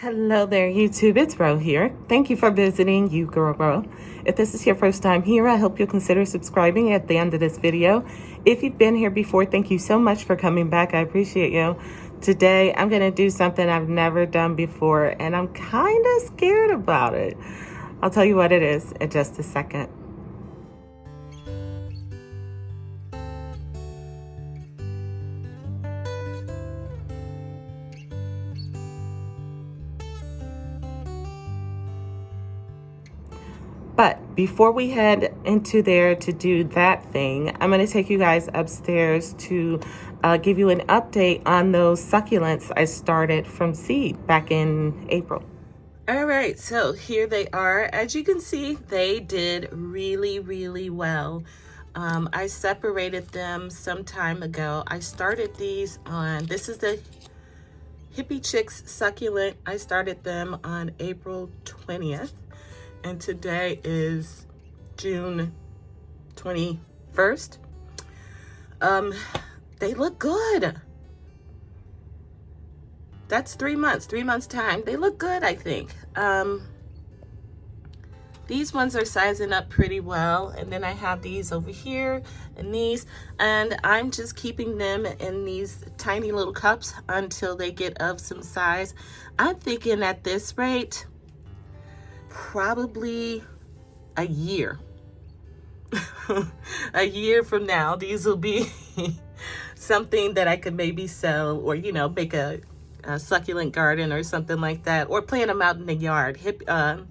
Hello there, YouTube. It's Ro here. Thank you for visiting You Girl Ro. If this is your first time here, I hope you'll consider subscribing at the end of this video. If you've been here before, thank you so much for coming back. I appreciate you. Today, I'm going to do something I've never done before, and I'm kind of scared about it. I'll tell you what it is in just a second. But before we head into there to do that thing, I'm going to take you guys upstairs to give you an update on those succulents I started from seed back in April. All right, so here they are. As you can see, they did really well. I separated them some time ago. I started these on, this is the Hippie Chicks succulent. I started them on April 20th. And today is June 21st. They look good. That's 3 months, 3 months time. They look good, I think. These ones are sizing up pretty well. And then I have these over here and these, and I'm just keeping them in these tiny little cups until they get of some size. I'm thinking at this rate, probably a year. A year from now, these will be something that I could maybe sell, or make a succulent garden or something like that, or plant them out in the yard. Hippie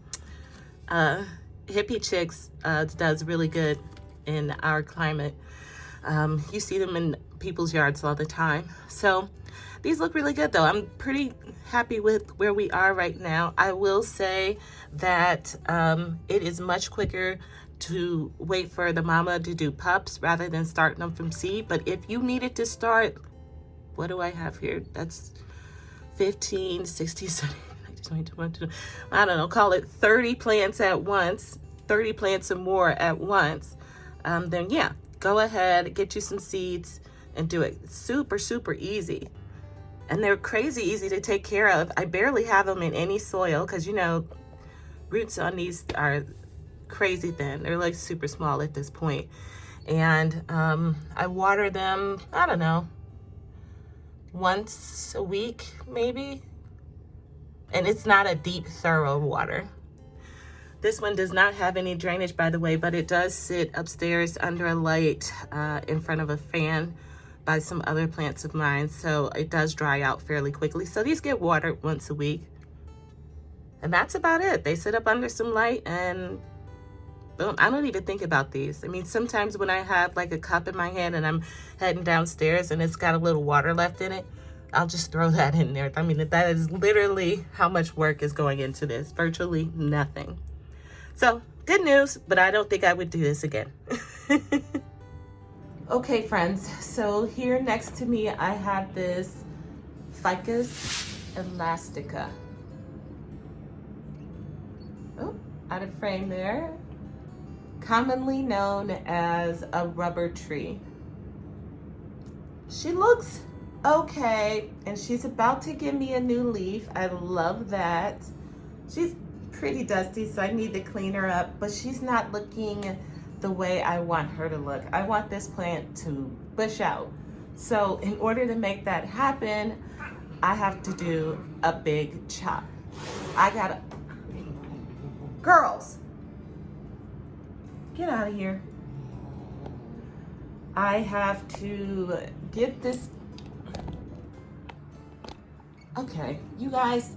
Chicks does really good in our climate. You see them in people's yards all the time. So these look really good though. I'm pretty happy with where we are right now. I will say that it is much quicker to wait for the mama to do pups rather than starting them from seed. But if you needed to start, what do I have here? That's 15, 60, 70, 22, I don't know, call it 30 plants at once, 30 plants or more at once. Then yeah, go ahead, get you some seeds and do it. It's super easy. And they're crazy easy to take care of. I barely have them in any soil because, roots on these are crazy thin. They're like super small at this point. And I water them, I don't know, once a week maybe. And it's not a deep, thorough water. This one does not have any drainage, by the way, but it does sit upstairs under a light in front of a fan by some other plants of mine, so it does dry out fairly quickly. So these get watered once a week, and that's about it. They sit up under some light, and boom, I don't even think about these. I mean, sometimes when I have like a cup in my hand and I'm heading downstairs and it's got a little water left in it, I'll just throw that in there. I mean, that is literally how much work is going into this. Virtually nothing. So good news, but I don't think I would do this again. Okay, friends, so here next to me, I have this Ficus elastica. Oh, out of frame there. Commonly known as a rubber tree. She looks okay, and she's about to give me a new leaf. I love that. She's pretty dusty, so I need to clean her up, but she's not looking the way I want her to look. I want this plant to bush out. So in order to make that happen, I have to do a big chop. Girls, get out of here. I have to get this. Okay, you guys.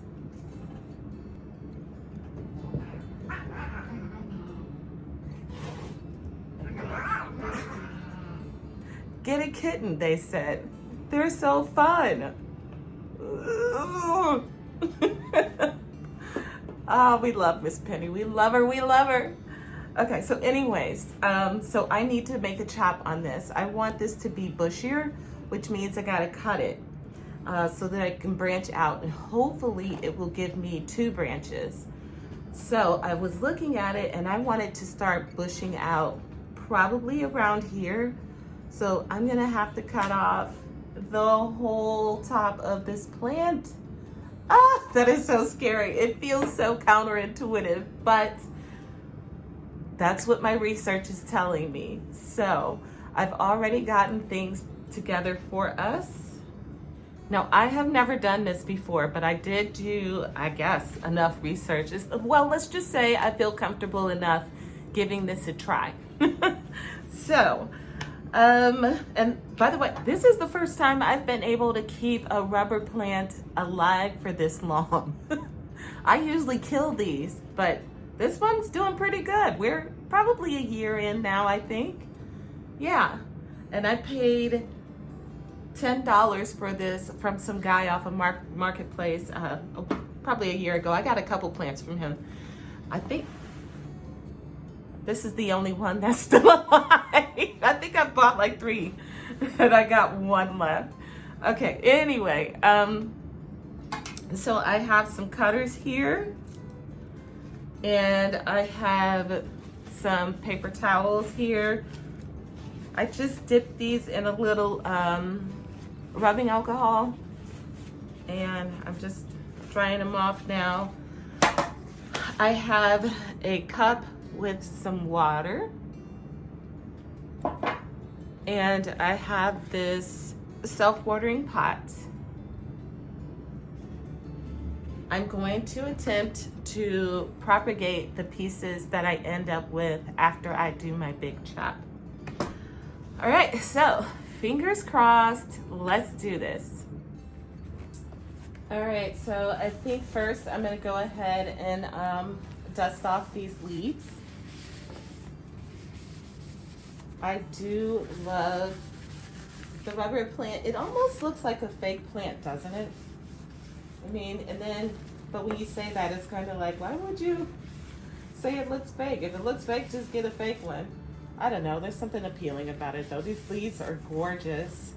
Get a kitten, they said. They're so fun. Oh, we love Miss Penny. We love her, we love her. Okay, so anyways, so I need to make a chop on this. I want this to be bushier, which means I gotta cut it so that I can branch out, and hopefully it will give me 2 branches. So I was looking at it and I wanted to start bushing out probably around here. So I'm gonna have to cut off the whole top of this plant. Ah, that is so scary. It feels so counterintuitive, but that's what my research is telling me. So I've already gotten things together for us. Now, I have never done this before, but I did do, I guess, enough research. Well, let's just say I feel comfortable enough giving this a try. So, and by the way, this is the first time I've been able to keep a rubber plant alive for this long. I usually kill these, but this one's doing pretty good. We're probably a year in now, I think. Yeah, and I paid $10 for this from some guy off a marketplace probably a year ago. I got a couple plants from him. I think this is the only one that's still alive. I think I bought like 3 and I got 1 left. Okay, anyway, so I have some cutters here and I have some paper towels here. I just dipped these in a little rubbing alcohol and I'm just drying them off now. I have a cup with some water and I have this self-watering pot. I'm going to attempt to propagate the pieces that I end up with after I do my big chop. All right, so fingers crossed, let's do this. All right, so I think first I'm gonna go ahead and dust off these leaves. I do love the rubber plant. It almost looks like a fake plant, doesn't it? I mean, and then, but when you say that, it's kind of like, why would you say it looks fake? If it looks fake, just get a fake one. I don't know, there's something appealing about it though. These leaves are gorgeous.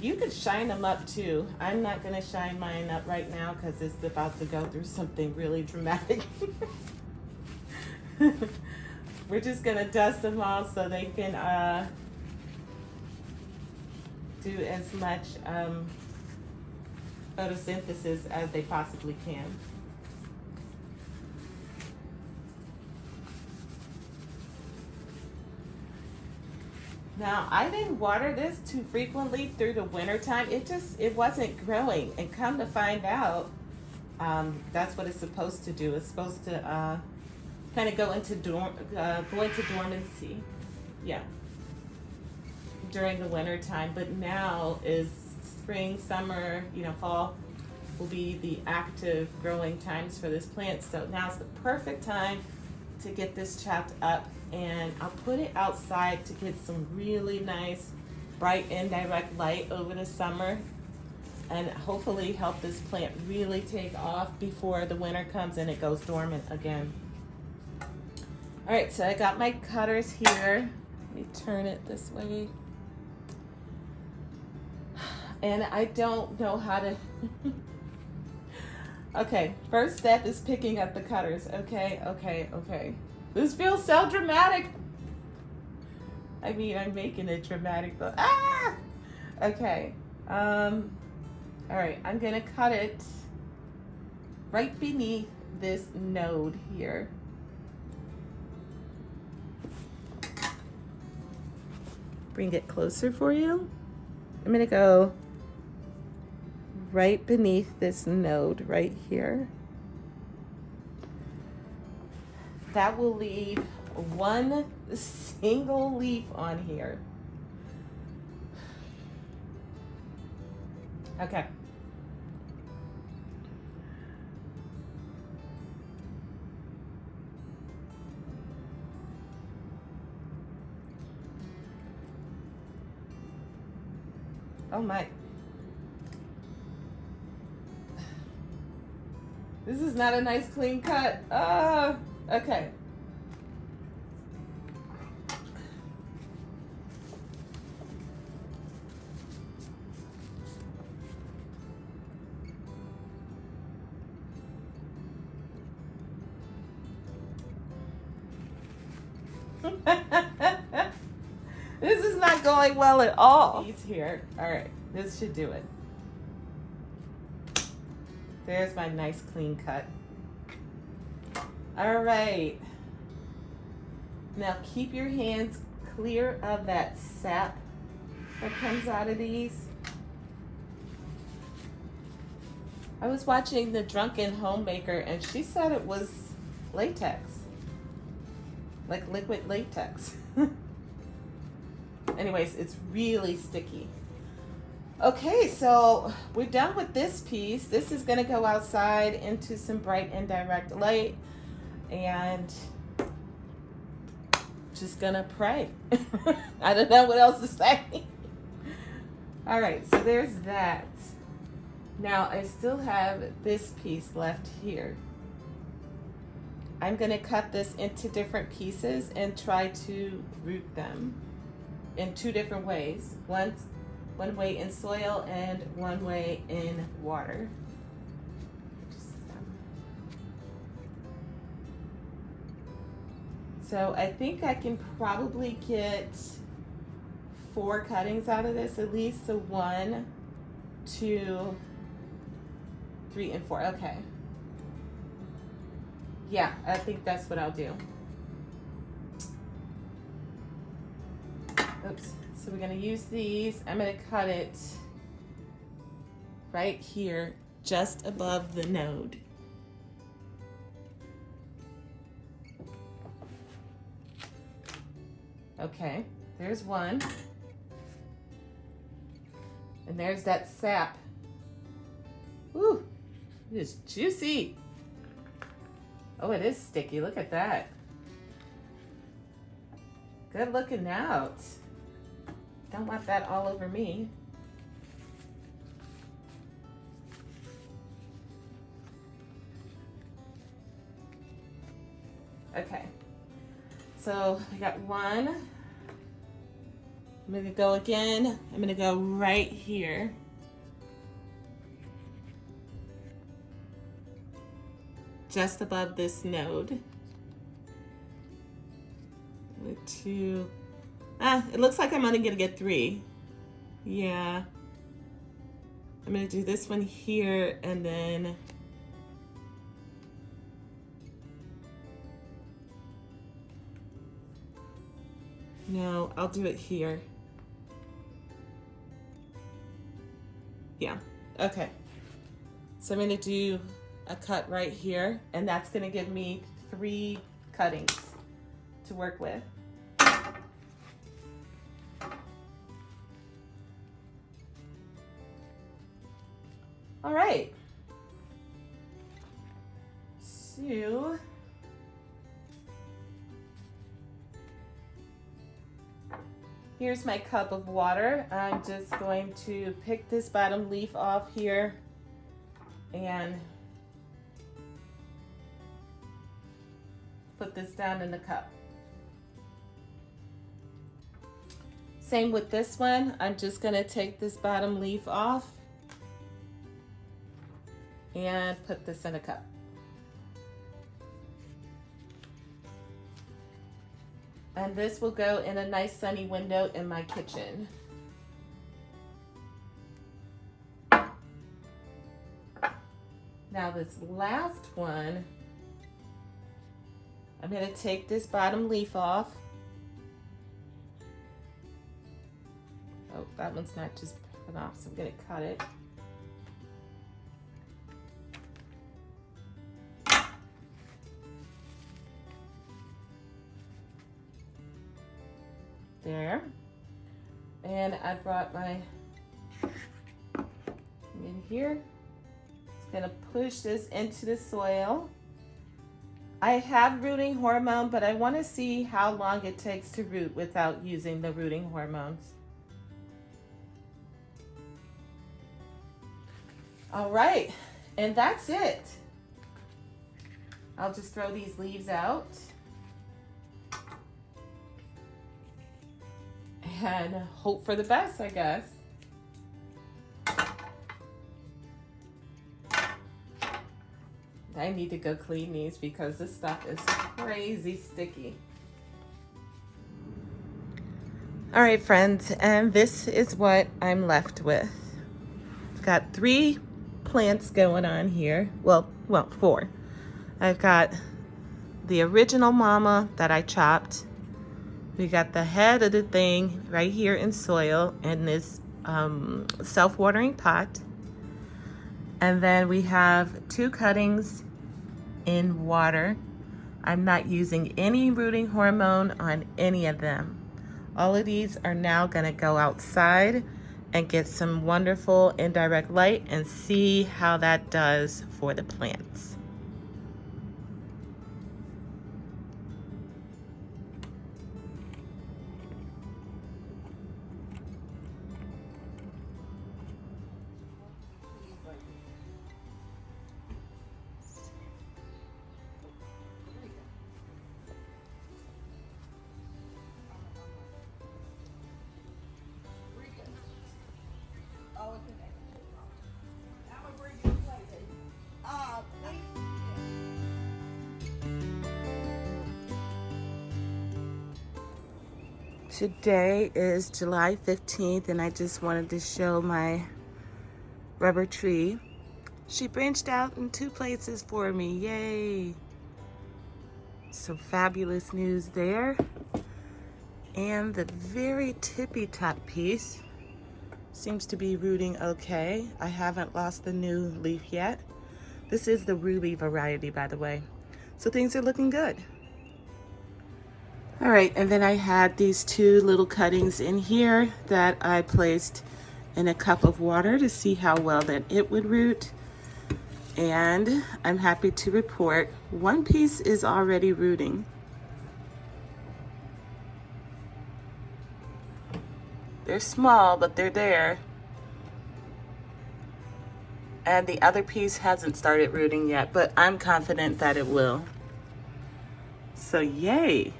You could shine them up too. I'm not gonna shine mine up right now because it's about to go through something really dramatic. We're just gonna dust them all so they can do as much photosynthesis as they possibly can. Now, I didn't water this too frequently through the winter time. It wasn't growing. And come to find out, that's what it's supposed to do. It's supposed to kind of go into dormancy. Yeah. During the winter time. But now is spring, summer, fall will be the active growing times for this plant. So now's the perfect time to get this chopped up. And I'll put it outside to get some really nice bright indirect light over the summer and hopefully help this plant really take off before the winter comes and it goes dormant again. All right, so I got my cutters here. Let me turn it this way. And I don't know how to okay, first step is picking up the cutters. Okay. This feels so dramatic. I mean, I'm making it dramatic, but okay. All right, I'm gonna cut it right beneath this node here. Bring it closer for you. I'm gonna go right beneath this node right here. That will leave one single leaf on here. Okay. Oh my. This is not a nice clean cut. Okay. This is not going well at all. He's here. All right, this should do it. There's my nice clean cut. All right. Now keep your hands clear of that sap that comes out of these. I was watching The Drunken Homemaker and she said it was latex, like liquid latex. Anyways, it's really sticky. Okay, so we're done with this piece. This is gonna go outside into some bright indirect light and just gonna pray. I don't know what else to say. All right, so there's that. Now I still have this piece left here. I'm gonna cut this into different pieces and try to root them in two different ways. One way in soil and one way in water. So I think I can probably get 4 cuttings out of this at least. So 1, 2, 3, and 4. Okay. Yeah, I think that's what I'll do. Oops. So we're gonna use these. I'm gonna cut it right here, just above the node. Okay, there's one. And there's that sap. Woo, it is juicy. Oh, it is sticky, look at that. Good looking out. Don't want that all over me. Okay, so I got one. I'm gonna go again. I'm gonna go right here. Just above this node. 2. It looks like I'm only gonna get 3. Yeah. I'm gonna do this one here and then no, I'll do it here. Yeah, okay. So I'm gonna do a cut right here and that's gonna give me 3 cuttings to work with. All right, so here's my cup of water. I'm just going to pick this bottom leaf off here and put this down in the cup. Same with this one. I'm just gonna take this bottom leaf off and put this in a cup. And this will go in a nice sunny window in my kitchen. Now this last one, I'm gonna take this bottom leaf off. Oh, that one's not just put off, so I'm gonna cut it. There. And I brought my in here. It's gonna push this into the soil. I have rooting hormone, but I want to see how long it takes to root without using the rooting hormones. All right, and that's it. I'll just throw these leaves out. And hope for the best, I guess. I need to go clean these because this stuff is crazy sticky. All right, friends, and this is what I'm left with. I've got 3 plants going on here. Well, 4. I've got the original mama that I chopped. We got the head of the thing right here in soil in this self-watering pot. And then we have 2 cuttings in water. I'm not using any rooting hormone on any of them. All of these are now gonna go outside and get some wonderful indirect light and see how that does for the plants. Today is July 15th, and I just wanted to show my rubber tree. She branched out in 2 places for me, yay! Some fabulous news there. And the very tippy top piece seems to be rooting okay. I haven't lost the new leaf yet. This is the ruby variety, by the way. So things are looking good. All right, and then I had these 2 little cuttings in here that I placed in a cup of water to see how well that it would root. And I'm happy to report 1 piece is already rooting. They're small, but they're there. And the other piece hasn't started rooting yet, but I'm confident that it will. So yay!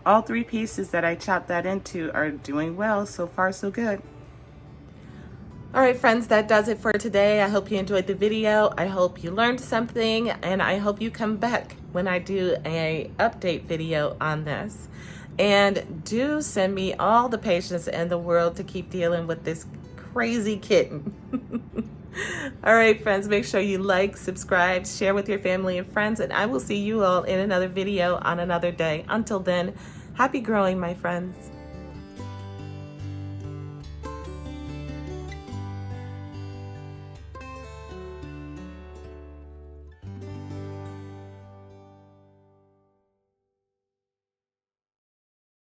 All 3 pieces that I chopped that into are doing well. So far, so good. All right, friends, that does it for today. I hope you enjoyed the video. I hope you learned something, and I hope you come back when I do a update video on this. And do send me all the patience in the world to keep dealing with this crazy kitten. All right, friends, make sure you like, subscribe, share with your family and friends, and I will see you all in another video on another day. Until then, happy growing, my friends.